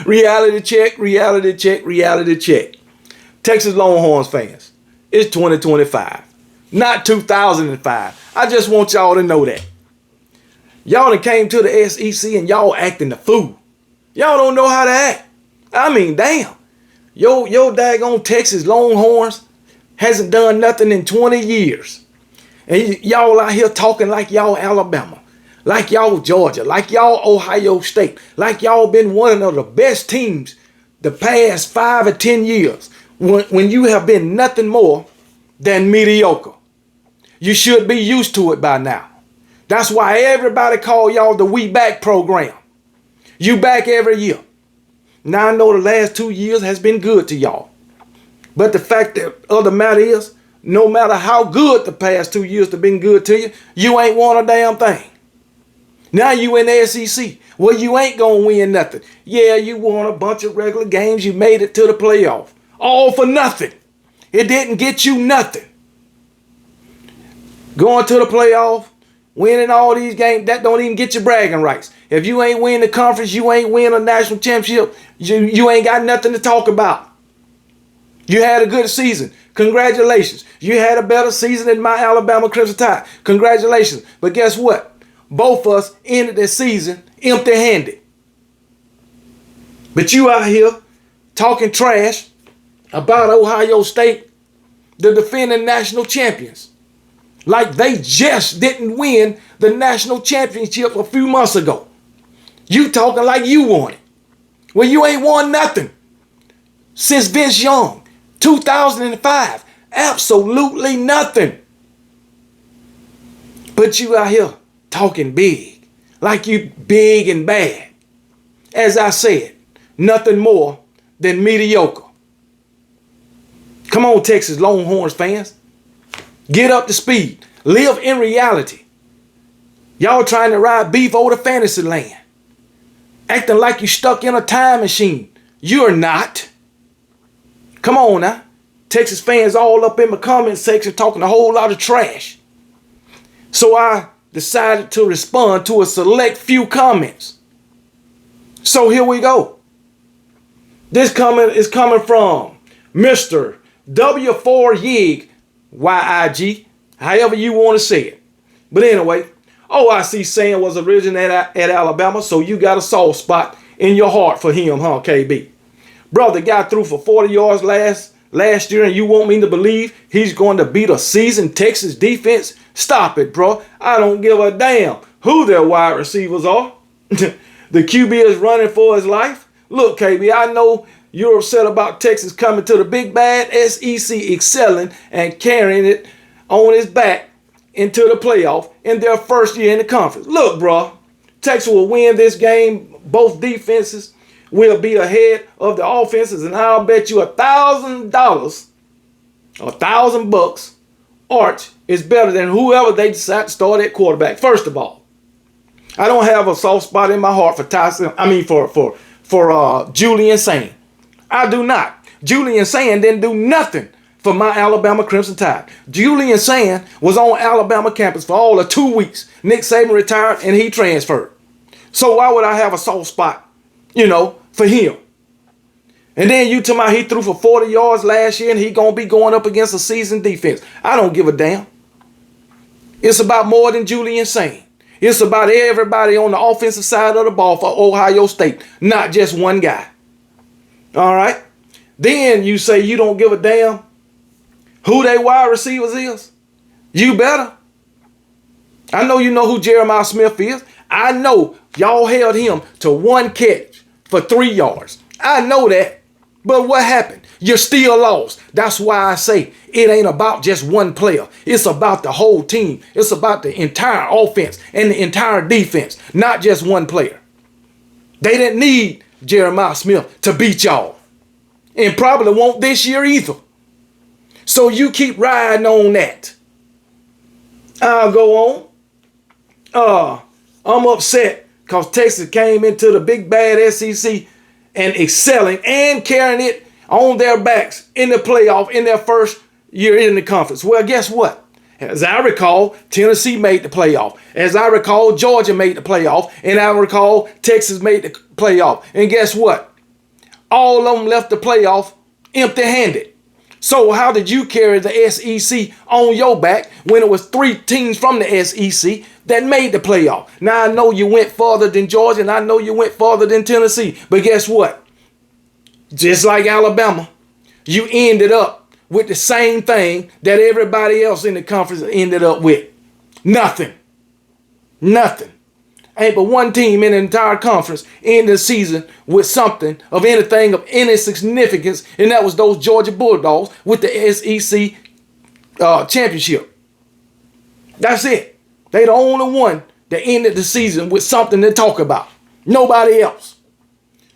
Reality check, reality check, reality check. Texas Longhorns fans, it's 2025, not 2005. I just want y'all to know that. Y'all done came to the SEC and y'all acting the fool. Y'all don't know how to act. I mean, damn. Yo daggone Texas Longhorns hasn't done nothing in 20 years. And y'all out here talking like y'all Alabama, like y'all Georgia, like y'all Ohio State, like y'all been one of the best teams the past 5 or 10 years when you have been nothing more than mediocre. You should be used to it by now. That's why everybody call y'all the We Back program. You back every year. Now I know the last 2 years has been good to y'all. But the fact of the matter is, no matter how good the past 2 years have been good to you, you ain't won a damn thing. Now you in the SEC. Well, you ain't going to win nothing. Yeah, you won a bunch of regular games. You made it to the playoff. All for nothing. It didn't get you nothing. Going to the playoff, winning all these games, that don't even get you bragging rights. If you ain't win the conference, you ain't win a national championship, you ain't got nothing to talk about. You had a good season. Congratulations. You had a better season than my Alabama Crimson Tide. Congratulations. But guess what? Both of us ended the season empty-handed. But you out here talking trash about Ohio State, the defending national champions. Like they just didn't win the national championship a few months ago. You talking like you won it. Well, you ain't won nothing since Vince Young, 2005. Absolutely nothing. But you out here talking big, like you big and bad. As I said, nothing more than mediocre. Come on, Texas Longhorns fans. Get up to speed. Live in reality. Y'all trying to ride beef over the fantasy land. Acting like you stuck in a time machine. You're not. Come on now. Texas fans all up in my comment section talking a whole lot of trash. So I decided to respond to a select few comments. So here we go. This comment is coming from Mr. W4 Yig, YIG, however you want to say it. But anyway, OIC saying was originated at Alabama, so you got a soft spot in your heart for him, huh, KB? Brother got through for 40 yards last year, and you want me to believe he's going to beat a seasoned Texas defense? Stop it, bro. I don't give a damn who their wide receivers are. The QB is running for his life. Look, KB, I know you're upset about Texas coming to the big bad SEC, excelling and carrying it on his back into the playoff in their first year in the conference. Look, bro, Texas will win this game. Both defenses will be ahead of the offenses, and I'll bet you $1,000, $1,000, Arch is better than whoever they decide to start at quarterback. First of all, I don't have a soft spot in my heart for Tyson. I mean for Julian Sain. I do not. Julian Sain didn't do nothing for my Alabama Crimson Tide. Julian Sain was on Alabama campus for all of 2 weeks. Nick Saban retired and he transferred. So why would I have a soft spot, for him? And then you tell me he threw for 40 yards last year and he going to be going up against a seasoned defense. I don't give a damn. It's about more than Julian Sain. It's about everybody on the offensive side of the ball for Ohio State, not just one guy. All right? Then you say you don't give a damn who they wide receivers is. You better. I know you know who Jeremiah Smith is. I know y'all held him to one catch for 3 yards. I know that. But what happened? You still lost. That's why I say it ain't about just one player. It's about the whole team. It's about the entire offense and the entire defense, not just one player. They didn't need Jeremiah Smith to beat y'all. And probably won't this year either. So you keep riding on that. I'll go on. I'm upset because Texas came into the big bad SEC and excelling and carrying it on their backs in the playoff in their first year in the conference. Well, guess what? As I recall, Tennessee made the playoff. As I recall, Georgia made the playoff. And I recall, Texas made the playoff. And guess what? All of them left the playoff empty-handed. So how did you carry the SEC on your back when it was 3 teams from the SEC that made the playoff? Now, I know you went farther than Georgia, and I know you went farther than Tennessee. But guess what? Just like Alabama, you ended up with the same thing that everybody else in the conference ended up with. Nothing. Nothing. Ain't but one team in the entire conference in the season with something of anything of any significance, and that was those Georgia Bulldogs with the SEC championship. That's it. They the only one that ended the season with something to talk about. Nobody else.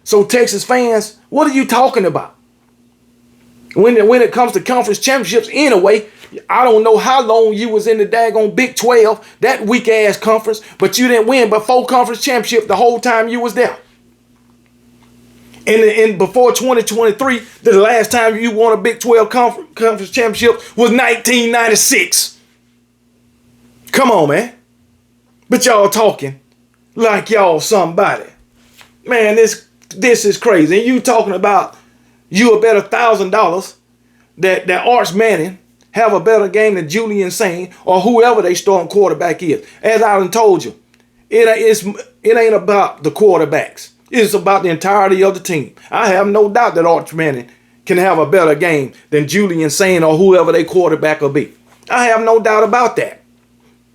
So Texas fans, what are you talking about? When it comes to conference championships anyway, I don't know how long you was in the daggone Big 12, that weak-ass conference, but you didn't win but 4 conference championships the whole time you was there. And before 2023, the last time you won a Big 12 conference championship was 1996. Come on, man. But y'all talking like y'all somebody. Man, this is crazy. And you talking about you a better $1,000 that Arch Manning have a better game than Julian Sain or whoever they starting quarterback is. As I done told you, it ain't about the quarterbacks. It's about the entirety of the team. I have no doubt that Arch Manning can have a better game than Julian Sain or whoever they quarterback will be. I have no doubt about that.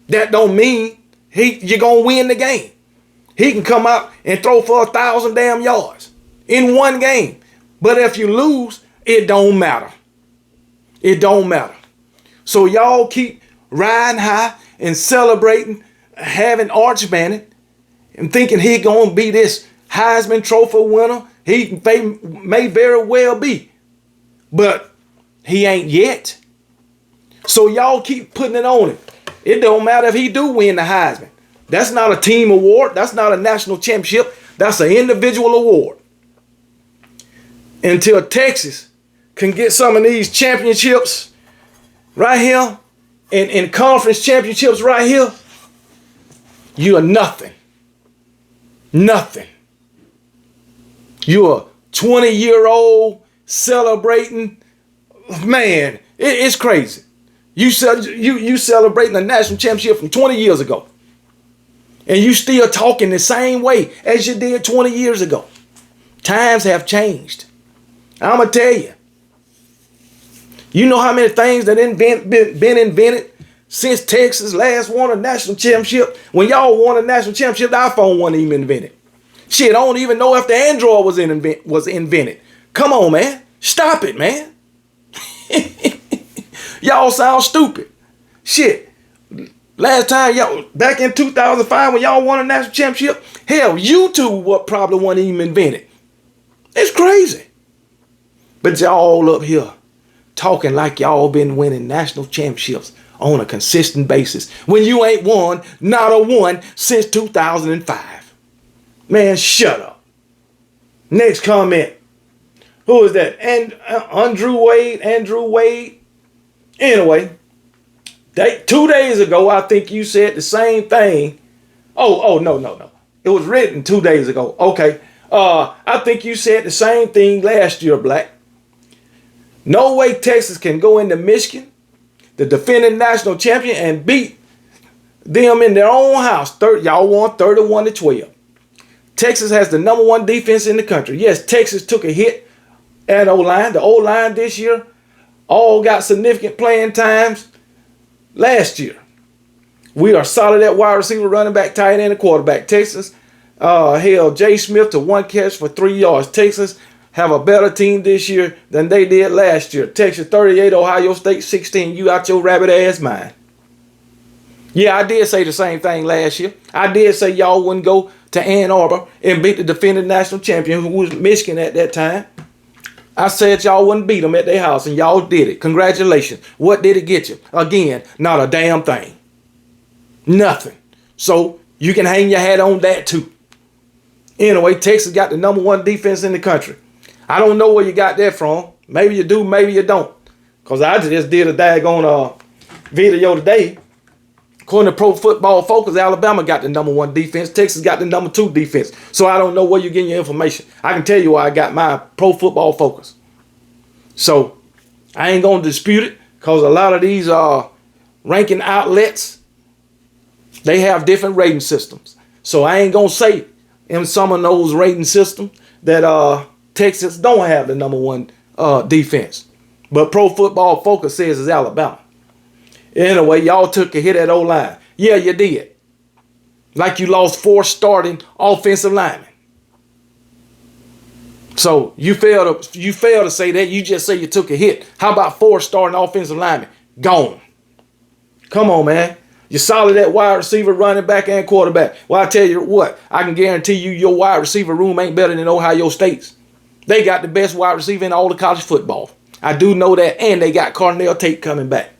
That don't mean you're going to win the game. He can come out and throw for 1,000 damn yards in one game. But if you lose, it don't matter. It don't matter. So y'all keep riding high and celebrating having Arch Manning and thinking he gonna be this Heisman Trophy winner. He may very well be, but he ain't yet. So y'all keep putting it on him. It don't matter if he do win the Heisman. That's not a team award. That's not a national championship. That's an individual award. Until Texas can get some of these championships right here and conference championships right here, you are nothing. Nothing. You're a 20-year-old celebrating. Man, it's crazy. You celebrating a national championship from 20 years ago. And you still talking the same way as you did 20 years ago. Times have changed. I'm going to tell you. You know how many things that been invented since Texas last won a national championship? When y'all won a national championship, the iPhone wasn't even invented. Shit, I don't even know if the Android was invented. Come on, man. Stop it, man. Y'all sound stupid. Shit. Last time, y'all, back in 2005 when y'all won a national championship, hell, YouTube probably wasn't even invented. It's crazy. But y'all up here talking like y'all been winning national championships on a consistent basis when you ain't won not a one since 2005. Man, shut up. Next comment. Who is that? And Andrew Wade. Anyway, 2 days ago, I think you said the same thing. Oh, no. It was written 2 days ago. Okay. I think you said the same thing last year, Black. No way Texas can go into Michigan, the defending national champion, and beat them in their own house. Y'all won 31-12. Texas has the #1 defense in the country. Yes, Texas took a hit at O-line. The O-line this year all got significant playing times last year. We are solid at wide receiver, running back, tight end, and quarterback. Texas held Jay Smith to 1 catch for 3 yards. Texas have a better team this year than they did last year. Texas 38, Ohio State 16. You out your rabbit ass mind. Yeah, I did say the same thing last year. I did say y'all wouldn't go to Ann Arbor and beat the defending national champion, who was Michigan at that time. I said y'all wouldn't beat them at their house, and y'all did it. Congratulations. What did it get you? Again, not a damn thing. Nothing. So you can hang your hat on that too. Anyway, Texas got the #1 defense in the country. I don't know where you got that from. Maybe you do, maybe you don't. Because I just did a daggone video today. According to Pro Football Focus, Alabama got the #1 defense. Texas got the #2 defense. So I don't know where you're getting your information. I can tell you where I got my Pro Football Focus. So I ain't going to dispute it because a lot of these ranking outlets, they have different rating systems. So I ain't going to say in some of those rating systems that Texas don't have the #1 defense. But Pro Football Focus says it's Alabama. Anyway, y'all took a hit at O-line. Yeah, you did. Like you lost 4 starting offensive linemen. So you fail to say that. You just say you took a hit. How about 4 starting offensive linemen? Gone. Come on, man. You're solid at wide receiver, running back, and quarterback. Well, I tell you what, I can guarantee you your wide receiver room ain't better than Ohio State's. They got the best wide receiver in all of college football. I do know that, and they got Cardinal Tate coming back.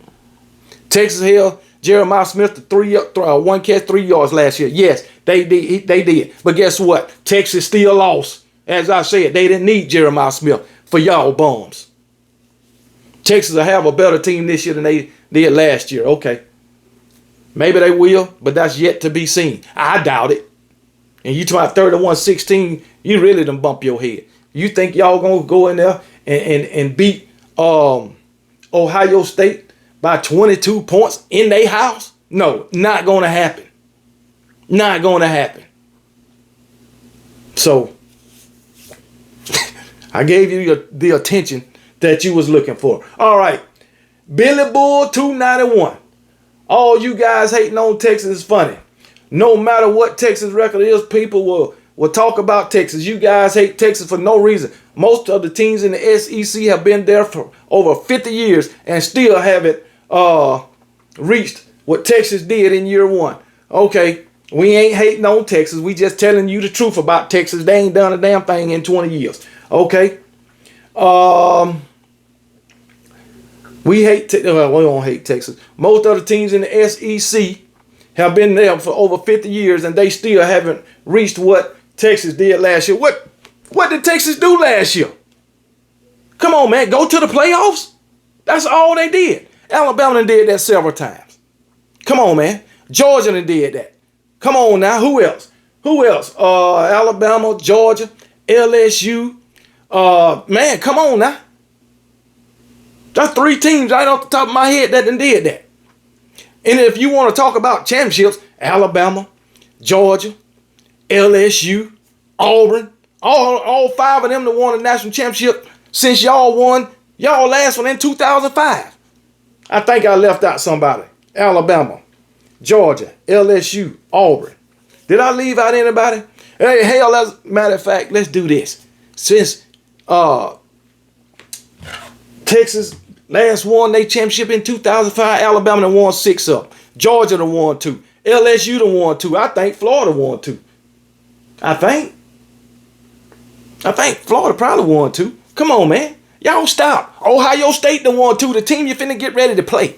Texas held Jeremiah Smith to 1 catch, 3 yards last year. Yes, they did. But guess what? Texas still lost. As I said, they didn't need Jeremiah Smith for y'all bums. Texas will have a better team this year than they did last year. Okay. Maybe they will, but that's yet to be seen. I doubt it. And you talking about 31-16, you really done bump your head. You think y'all going to go in there and beat Ohio State by 22 points in their house? No, not going to happen. Not going to happen. So, I gave you the attention that you was looking for. All right. Billy Bull 291. All you guys hating on Texas is funny. No matter what Texas record is, people will talk about Texas. You guys hate Texas for no reason. Most of the teams in the SEC have been there for over 50 years and still haven't reached what Texas did in year 1. Okay, we ain't hating on Texas. We just telling you the truth about Texas. They ain't done a damn thing in 20 years. Okay. We don't hate Texas. Most of the teams in the SEC have been there for over 50 years and they still haven't reached what Texas did last year. What did Texas do last year? Come on, man. Go to the playoffs? That's all they did. Alabama did that several times. Come on, man. Georgia did that. Come on now. Who else? Alabama, Georgia, LSU. Man, come on now. That's 3 teams right off the top of my head that did that. And if you want to talk about championships, Alabama, Georgia, LSU, Auburn, all 5 of them that won a national championship since y'all won y'all last one in 2005. I think I left out somebody. Alabama, Georgia, LSU, Auburn. Did I leave out anybody? Hey, hell, as a matter of fact, let's do this. Since Texas last won their championship in 2005, Alabama done won 6 of them. Georgia done won 2. LSU done won 2. I think Florida won 2. I think Florida probably won 2. Come on, man. Y'all stop. Ohio State done won 2. The team you finna get ready to play.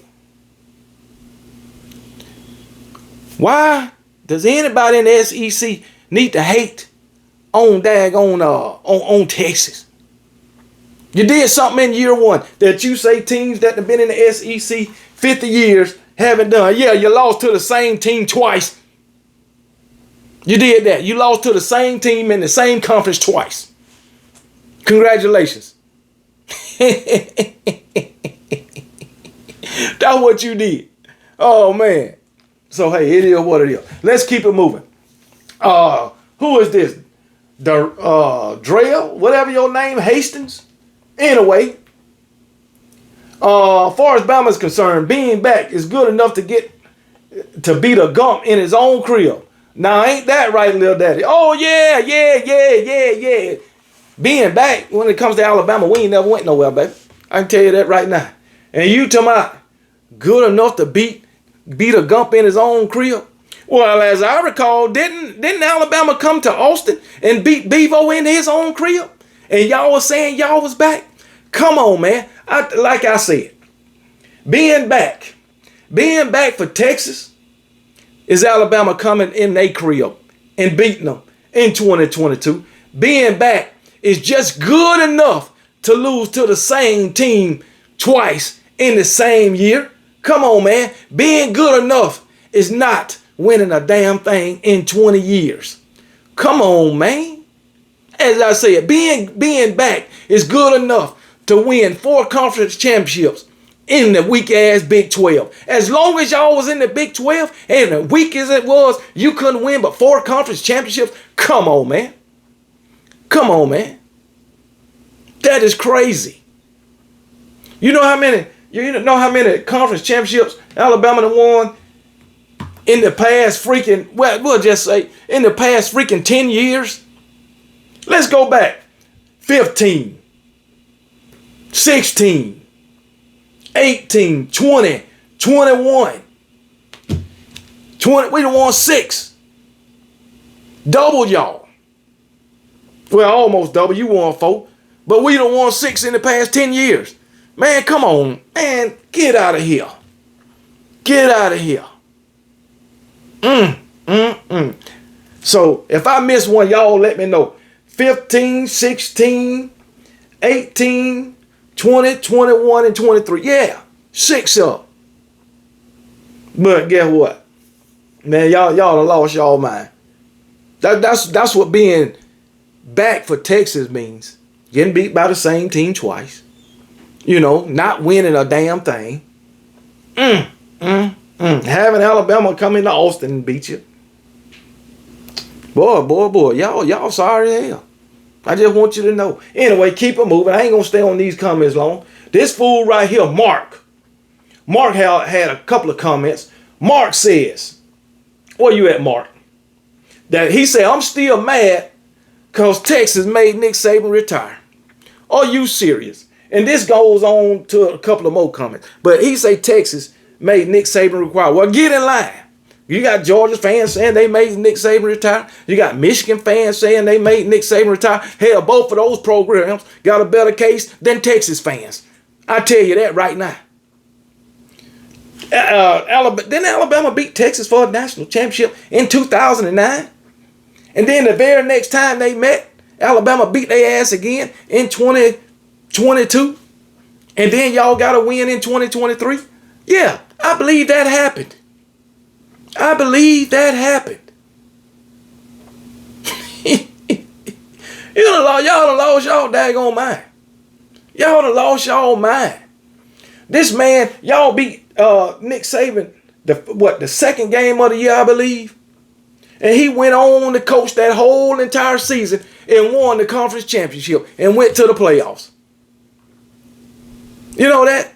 Why does anybody in the SEC need to hate on on Texas? You did something in year 1 that you say teams that have been in the SEC 50 years haven't done. Yeah, you lost to the same team twice. You did that. You lost to the same team in the same conference twice. Congratulations. That's what you did. Oh, man. So, hey, it is what it is. Let's keep it moving. Who is this? Drell? Whatever your name, Hastings? Anyway, far as Bama is concerned, being back is good enough to beat a Gump in his own crib. Now, ain't that right, little daddy? Oh, yeah. Being back, when it comes to Alabama, we ain't never went nowhere, baby. I can tell you that right now. And you talking about good enough to beat a Gump in his own crib? Well, as I recall, didn't Alabama come to Austin and beat Bevo in his own crib? And y'all was saying y'all was back? Come on, man. Like I said, being back for Texas is Alabama coming in their crib and beating them in 2022. Being back is just good enough to lose to the same team twice in the same year. Come on, man. Being good enough is not winning a damn thing in 20 years. Come on, man. As I said, being back is good enough to win 4 conference championships in the weak-ass Big 12. As long as y'all was in the Big 12, and as weak as it was, you couldn't win but 4 conference championships. Come on, man. Come on, man. That is crazy. You know how many conference championships Alabama done won in the past freaking, well, we'll just say, in the past freaking 10 years? Let's go back. 15, 16, 18, 20, 21, 20. We done won 6. Double y'all. Well, almost double. You won 4. But we done won 6 in the past 10 years. Man, come on. Man, get out of here. Get out of here. So, if I miss one, y'all let me know. 15, 16, 18, 20, 21, and 23. Yeah, 6 up. But guess what? Man, y'all done lost y'all mind. That's what being back for Texas means. Getting beat by the same team twice. You know, not winning a damn thing. Having Alabama come into Austin and beat you. Boy. Y'all sorry as hell. I just want you to know. Anyway, keep it moving. I ain't going to stay on these comments long. This fool right here, Mark. Mark had a couple of comments. Mark says, where you at, Mark? That he said, I'm still mad because Texas made Nick Saban retire. Are you serious? And this goes on to a couple of more comments. But he say Texas made Nick Saban retire. Well, get in line. You got Georgia fans saying they made Nick Saban retire. You got Michigan fans saying they made Nick Saban retire. Hell, both of those programs got a better case than Texas fans. I tell you that right now. Didn't Alabama beat Texas for a national championship in 2009? And then the very next time they met, Alabama beat their ass again in 2022. And then y'all got a win in 2023. Yeah, I believe that happened. I believe that happened. Y'all done lost y'all daggone mind. Y'all done lost y'all mind. This man, y'all beat Nick Saban the second game of the year, I believe. And he went on to coach that whole entire season and won the conference championship and went to the playoffs. You know that?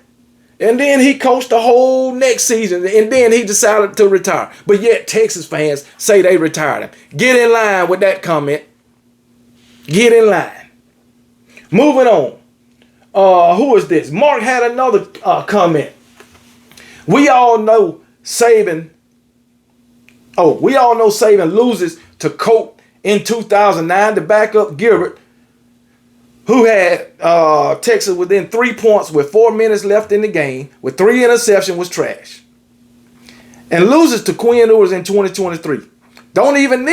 And then he coached the whole next season, and then he decided to retire. But yet Texas fans say they retired him. Get in line with that comment. Get in line. Moving on. Who is this? Mark had another comment. We all know Saban loses to Colt in 2009 to back up Gilbert, who had Texas within 3 points with 4 minutes left in the game, with 3 interceptions, was trash. And loses to Quinn Ewers in 2023. Didn't even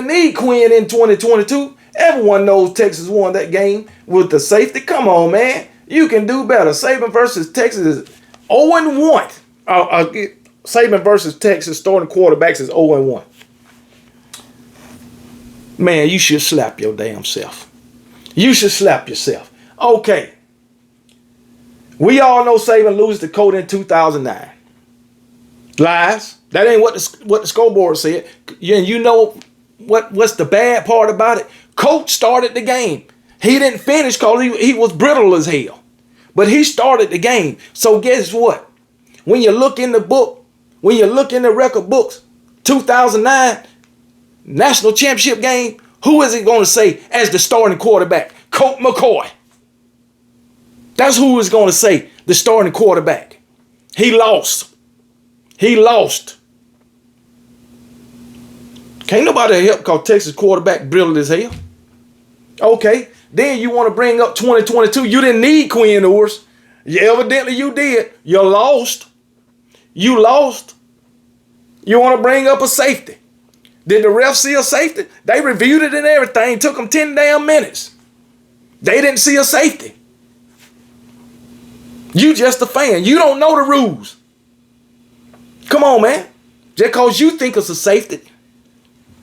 need Quinn in 2022. Everyone knows Texas won that game with the safety. Come on, man. You can do better. Saban versus Texas is 0-1. Saban versus Texas starting quarterbacks is 0-1. Man, you should slap your damn self. You should slap yourself. Okay. We all know Saban loses to Colt in 2009. Lies. That ain't what the scoreboard said. And you know what's the bad part about it? Colt started the game. He didn't finish because he was brittle as hell. But he started the game. So guess what? When you look in the book, when you look in the record books, 2009 national championship game, who is it going to say as the starting quarterback? Colt McCoy. That's who is going to say the starting quarterback. He lost. He lost. Can't nobody help because Texas quarterback brittle as hell. Okay, then you want to bring up 2022. You didn't need Quinn Ewers. Evidently you did. You lost. You lost. You want to bring up a safety. Did the ref see a safety? They reviewed it and everything. Took them 10 damn minutes. They didn't see a safety. You just a fan. You don't know the rules. Come on, man. Just because you think it's a safety,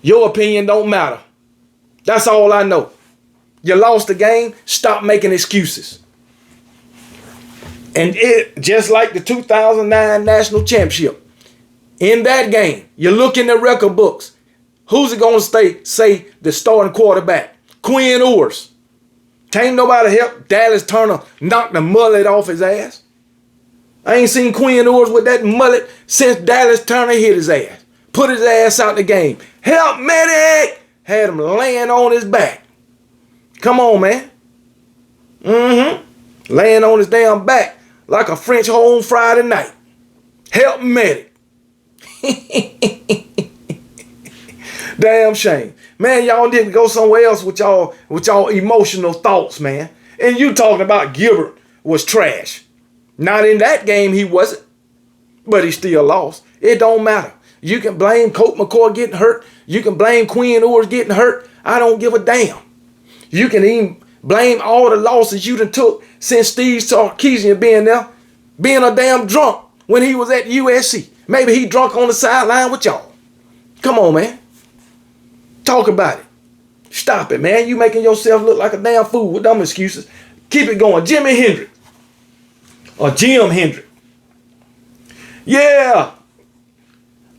your opinion don't matter. That's all I know. You lost the game. Stop making excuses. And it just like the 2009 national championship. In that game, you look in the record books. Who's it going to say the starting quarterback? Quinn Ewers. Can't nobody help Dallas Turner knock the mullet off his ass. I ain't seen Quinn Ewers with that mullet since Dallas Turner hit his ass. Put his ass out the game. Help, medic! Had him laying on his back. Come on, man. Laying on his damn back like a French home Friday night. Help, medic. Damn shame. Man, y'all need to go somewhere else with y'all emotional thoughts, man. And you talking about Gilbert was trash. Not in that game he wasn't. But he still lost. It don't matter. You can blame Colt McCoy getting hurt. You can blame Quinn Ewers getting hurt. I don't give a damn. You can even blame all the losses you done took since Steve Sarkisian being there. Being a damn drunk when he was at USC. Maybe he drunk on the sideline with y'all. Come on, man. Talk about it. Stop it, man. You making yourself look like a damn fool with dumb excuses. Keep it going. Jimi Hendrix. Or Jim Hendrix. Yeah.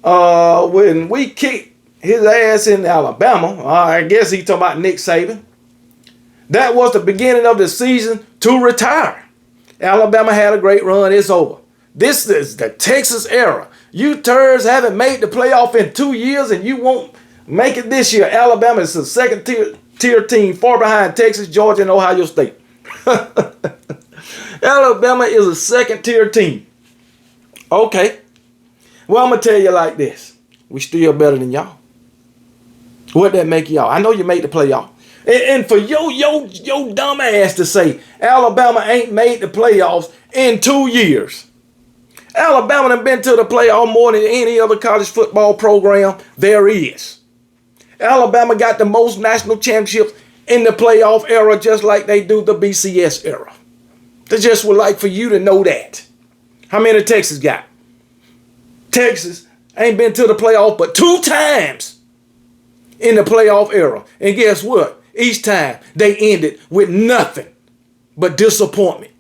When we kicked his ass in Alabama, I guess he talking about Nick Saban. That was the beginning of the season to retire. Alabama had a great run. It's over. This is the Texas era. You turds haven't made the playoff in 2 years and you won't make it this year. Alabama is a second tier team far behind Texas, Georgia, and Ohio State. Alabama is a second tier team. Okay. Well, I'm going to tell you like this. We still better than y'all. What that make y'all? I know you made the playoff. And for your dumb ass to say Alabama ain't made the playoffs in 2 years. Alabama done been to the playoff more than any other college football program there is. Alabama got the most national championships in the playoff era just like they do the BCS era. They just would like for you to know that. How many Texas got? Texas ain't been to the playoff but 2 times in the playoff era. And guess what? Each time they ended with nothing but disappointment.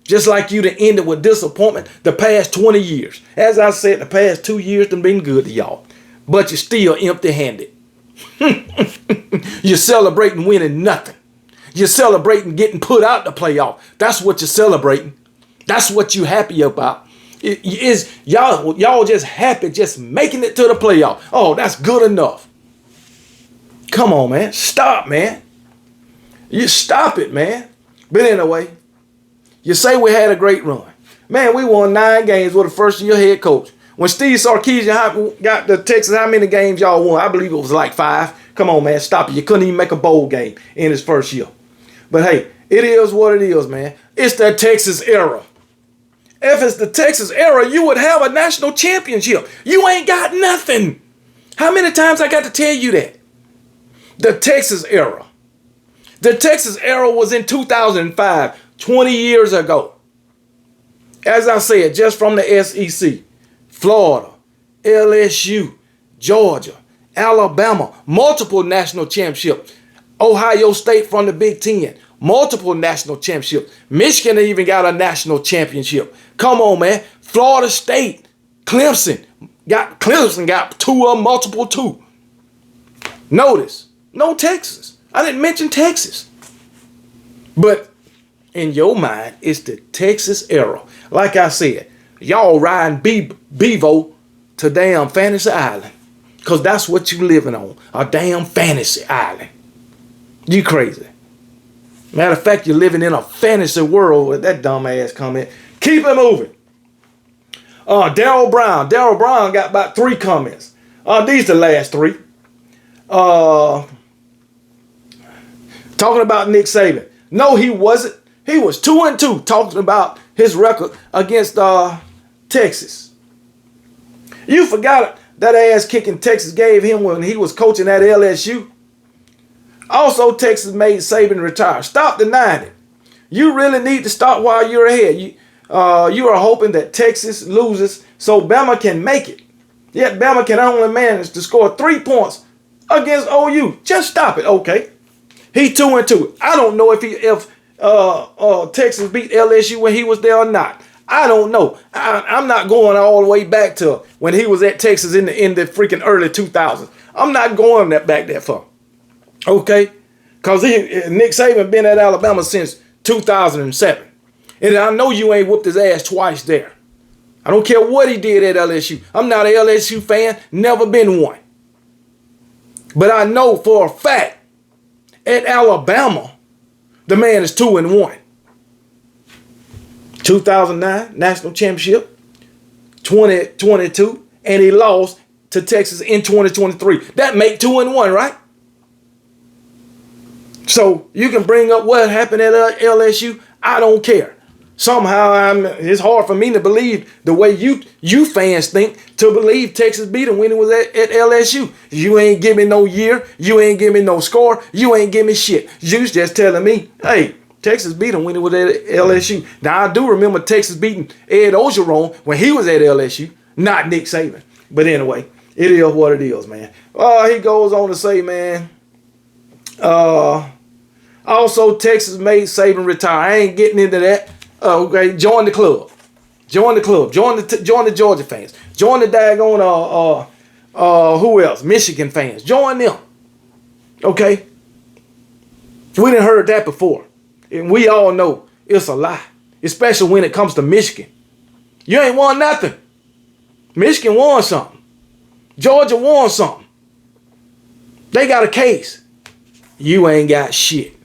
Just like you to end it with disappointment the past 20 years. As I said, the past 2 years done been good to y'all. But you're still empty-handed. You're celebrating winning nothing. You're celebrating getting put out the playoff. That's what you're celebrating. That's what you're happy about. Y'all just happy just making it to the playoff. Oh, that's good enough. Come on, man. Stop, man. You stop it, man. But anyway, you say we had a great run. Man, we won 9 games with a first-year head coach. When Steve Sarkisian got the Texas, how many games y'all won? I believe it was like 5. Come on, man. Stop it. You couldn't even make a bowl game in his first year. But hey, it is what it is, man. It's the Texas era. If it's the Texas era, you would have a national championship. You ain't got nothing. How many times I got to tell you that? The Texas era. The Texas era was in 2005, 20 years ago. As I said, just from the SEC, Florida, LSU, Georgia, Alabama, multiple national championships. Ohio State from the Big Ten, multiple national championships. Michigan even got a national championship. Come on, man. Florida State, Clemson got 2 of multiple 2. Notice, no Texas. I didn't mention Texas. But in your mind, it's the Texas era. Like I said, y'all riding Bevo to damn Fantasy Island. Because that's what you living on. A damn fantasy island. You crazy. Matter of fact, you're living in a fantasy world with that dumb ass comment. Keep it moving. Darryl Brown. Darryl Brown got about 3 comments. These the last 3. Talking about Nick Saban. No, he wasn't. He was 2-2 talking about his record against Texas. You forgot that ass kicking Texas gave him when he was coaching at LSU. Also, Texas made Saban retire. Stop denying it. You really need to start while you're ahead. You are hoping that Texas loses so Bama can make it. Yet Bama can only manage to score 3 points against OU. Just stop it, okay? He 2-2. I don't know if Texas beat LSU when he was there or not. I don't know. I'm not going all the way back to when he was at Texas in the freaking early 2000s. I'm not going back that far. Okay? Because Nick Saban been at Alabama since 2007. And I know you ain't whooped his ass twice there. I don't care what he did at LSU. I'm not an LSU fan. Never been one. But I know for a fact at Alabama, the man is 2-1. 2009 national championship, 2022, and he lost to Texas in 2023. That make 2-1, right? So you can bring up what happened at LSU. I don't care. Somehow it's hard for me to believe the way you fans think to believe Texas beat him when he was at LSU. You ain't give me no year. You ain't give me no score. You ain't give me shit. You's just telling me, hey, Texas beat him when he was at LSU. Now, I do remember Texas beating Ed Ogeron when he was at LSU, not Nick Saban. But anyway, it is what it is, man. He goes on to say, man, also Texas made Saban retire. I ain't getting into that. Okay, join the club. Join the club. Join the Georgia fans. Join the daggone, who else? Michigan fans. Join them. Okay? We done heard that before. And we all know it's a lie. Especially when it comes to Michigan. You ain't won nothing. Michigan won something. Georgia won something. They got a case. You ain't got shit.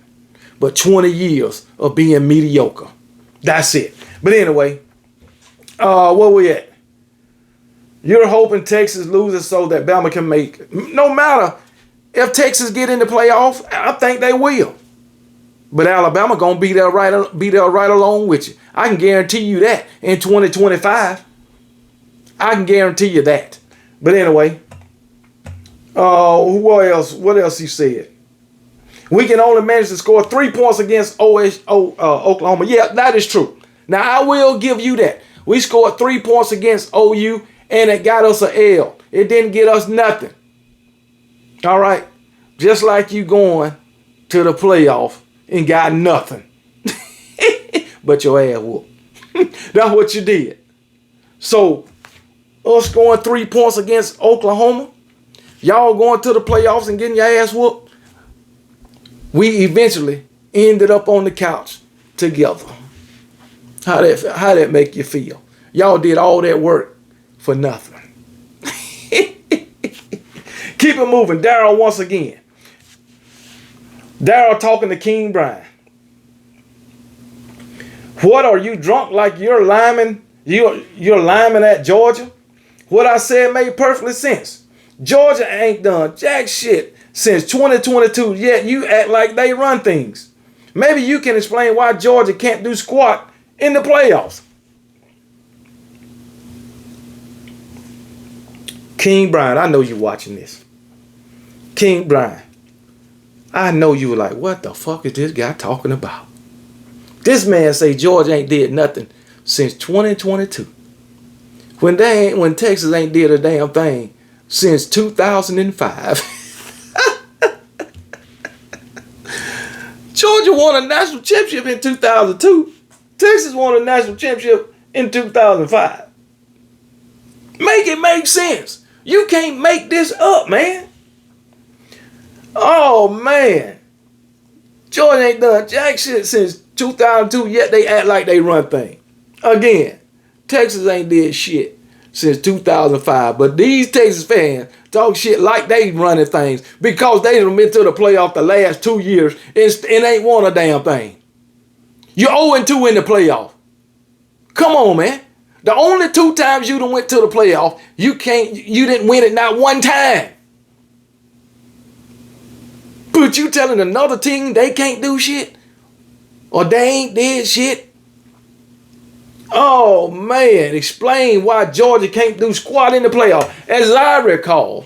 But 20 years of being mediocre. That's it. But anyway, where we at? You're hoping Texas loses so that Bama can make it. No matter if Texas get in the playoff, I think they will. But Alabama gonna be there right along with you. I can guarantee you that in 2025. I can guarantee you that. But anyway, what else he said? We can only manage to score 3 points against Oklahoma. Yeah, that is true. Now, I will give you that. We scored 3 points against OU, and it got us an L. It didn't get us nothing. All right? Just like you going to the playoff and got nothing. But your ass whooped. That's what you did. So, us scoring 3 points against Oklahoma, y'all going to the playoffs and getting your ass whooped, we eventually ended up on the couch together. How that make you feel? Y'all did all that work for nothing. Keep it moving. Daryl once again. Daryl talking to King Brian. What, are you drunk like you're lineman? You're lineman at Georgia? What I said made perfectly sense. Georgia ain't done jack shit since 2022, yet you act like they run things. Maybe you can explain why Georgia can't do squat in the playoffs. King Brian, I know you watching this. King Brian, I know you were like, what the fuck is this guy talking about? This man say Georgia ain't did nothing since 2022. When Texas ain't did a damn thing since 2005. Georgia won a national championship in 2002. Texas won a national championship in 2005. Make it make sense. You can't make this up, man. Oh, man. Georgia ain't done jack shit since 2002, yet they act like they run things. Again, Texas ain't did shit since 2005. But these Texas fans talk shit like they running things because they done been to the playoff the last 2 years and ain't won a damn thing. You're 0-2 in the playoff. Come on, man. The only 2 times you done went to the playoff, you didn't win it not one time. But you telling another team they can't do shit? Or they ain't did shit? Oh, man. Explain why Georgia can't do squat in the playoff. As I recall,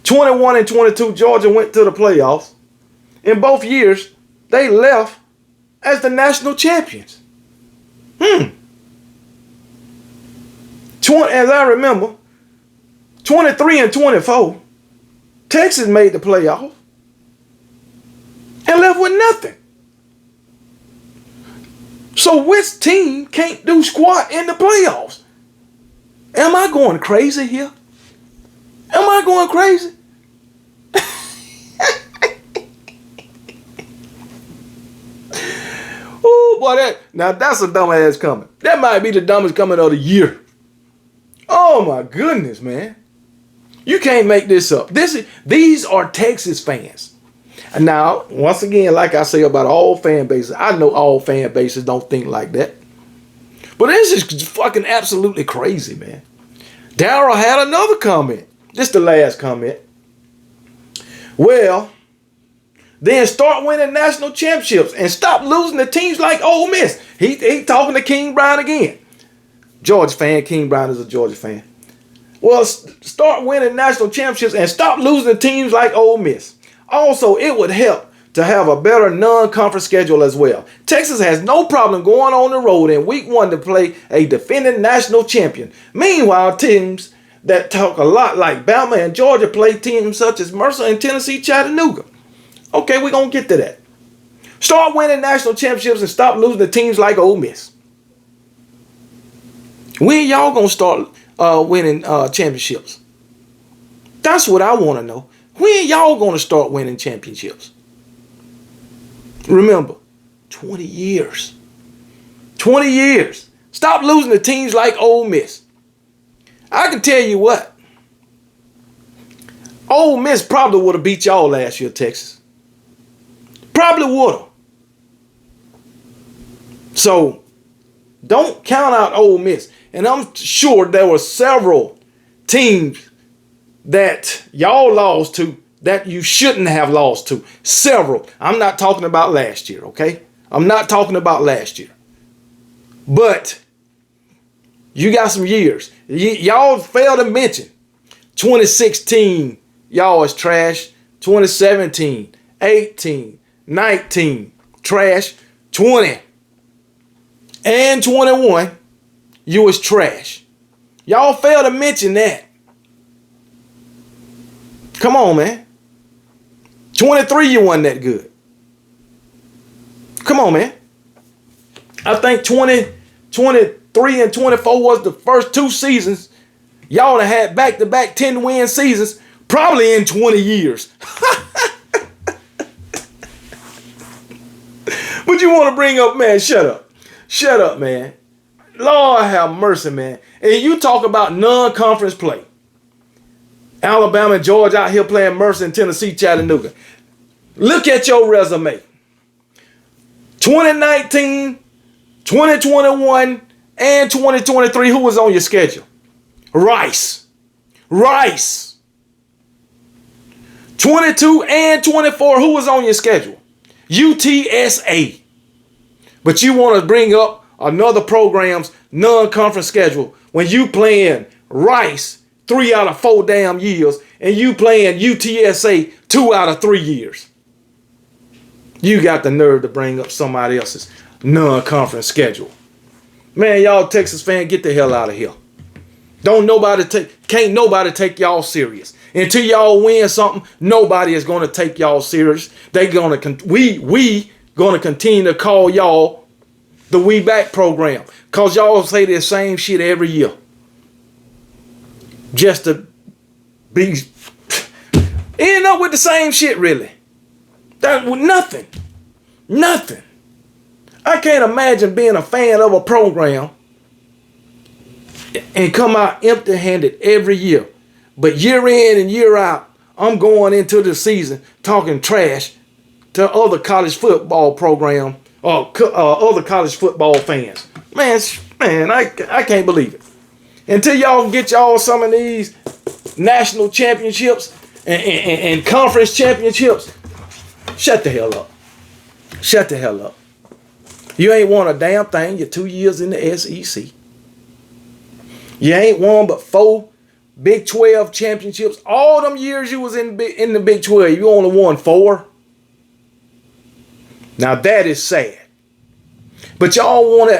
21 and 22, Georgia went to the playoffs. In both years, they left as the national champions. As I remember, 23 and 24, Texas made the playoff and left with nothing. So which team can't do squat in the playoffs? Am I going crazy here? Am I going crazy? Oh boy, now that's a dumbass comment. That might be the dumbest comment of the year. Oh my goodness, man. You can't make this up. These are Texas fans. And now, once again, like I say about all fan bases, I know all fan bases don't think like that. But this is fucking absolutely crazy, man. Darryl had another comment. This the last comment. Well, then start winning national championships and stop losing to teams like Ole Miss. He talking to King Brown again. Georgia fan. King Brown is a Georgia fan. Well, start winning national championships and stop losing to teams like Ole Miss. Also, it would help to have a better non-conference schedule as well. Texas has no problem going on the road in week 1 to play a defending national champion. Meanwhile, teams that talk a lot like Bama and Georgia play teams such as Mercer and Tennessee Chattanooga. Okay, we're going to get to that. Start winning national championships and stop losing to teams like Ole Miss. When y'all going to start winning championships? That's what I want to know. When y'all going to start winning championships? Remember, 20 years. 20 years. Stop losing to teams like Ole Miss. I can tell you what. Ole Miss probably would have beat y'all last year, Texas. Probably would have. So, don't count out Ole Miss. And I'm sure there were several teams that y'all lost to that you shouldn't have lost to. Several. I'm not talking about last year, okay? I'm not talking about last year. But you got some years. Y'all failed to mention 2016, y'all was trash. 2017, 18, 19, trash. 20 and 21, you was trash. Y'all failed to mention that. Come on, man. 23, you wasn't that good. Come on, man. I think 23 and 24 was the first 2 seasons. Y'all have had back-to-back 10-win seasons probably in 20 years. But you want to bring up, man, shut up. Shut up, man. Lord have mercy, man. And you talk about non-conference play. Alabama and Georgia out here playing Mercer and Tennessee Chattanooga. Look at your resume. 2019, 2021, and 2023, who was on your schedule? Rice. 22 and 24, who was on your schedule? UTSA. But you want to bring up another program's non-conference schedule when you playing Rice 3 out of 4 damn years, and you playing UTSA 2 out of 3 years. You got the nerve to bring up somebody else's non-conference schedule. Man, y'all Texas fans, get the hell out of here. Can't nobody take y'all serious. Until y'all win something, nobody is going to take y'all serious. We gonna continue to call y'all the We Back program, cause y'all say the same shit every year. Just to be end up with the same shit, really. That with nothing. I can't imagine being a fan of a program and come out empty-handed every year. But year in and year out, I'm going into the season talking trash to other college football program or other college football fans. Man, I can't believe it. Until y'all get y'all some of these national championships and conference championships, shut the hell up. Shut the hell up. You ain't won a damn thing. You're 2 years in the SEC. You ain't won but 4 Big 12 championships. All them years you was in the Big 12, you only won 4. Now that is sad. But y'all want to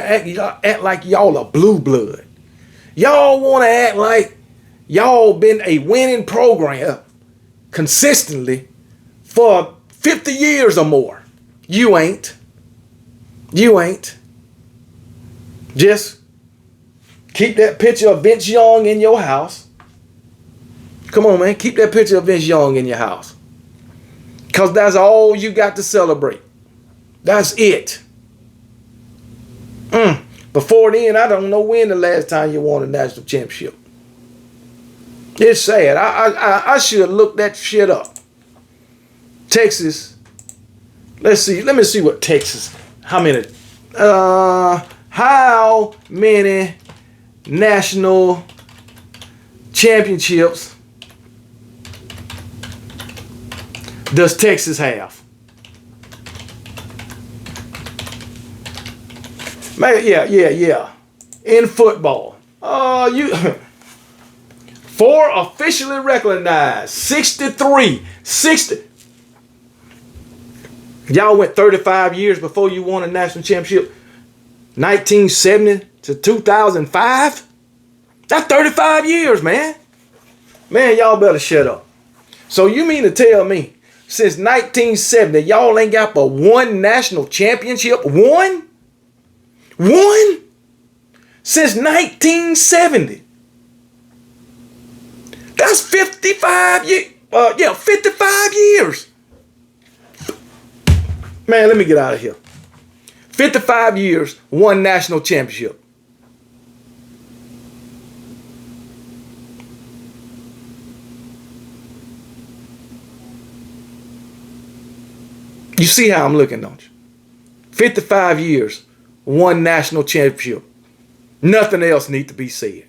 act like y'all a blue blood. Y'all want to act like y'all been a winning program consistently for 50 years or more. You ain't. You ain't. Just keep that picture of Vince Young in your house. Come on, man. Keep that picture of Vince Young in your house. Because that's all you got to celebrate. That's it. Before then, I don't know when the last time you won a national championship. It's sad. I should have looked that shit up. Texas. Let's see. Let me see what Texas. How many national championships does Texas have? Yeah. In football. You 4 officially recognized. 63. 60. Y'all went 35 years before you won a national championship. 1970 to 2005. That's 35 years, man. Man, y'all better shut up. So you mean to tell me since 1970 y'all ain't got but one national championship? One? Since 1970. That's 55 years. 55 years. Man, let me get out of here. 55 years, one national championship. You see how I'm looking, don't you? 55 years, one national championship. Nothing else needs to be said.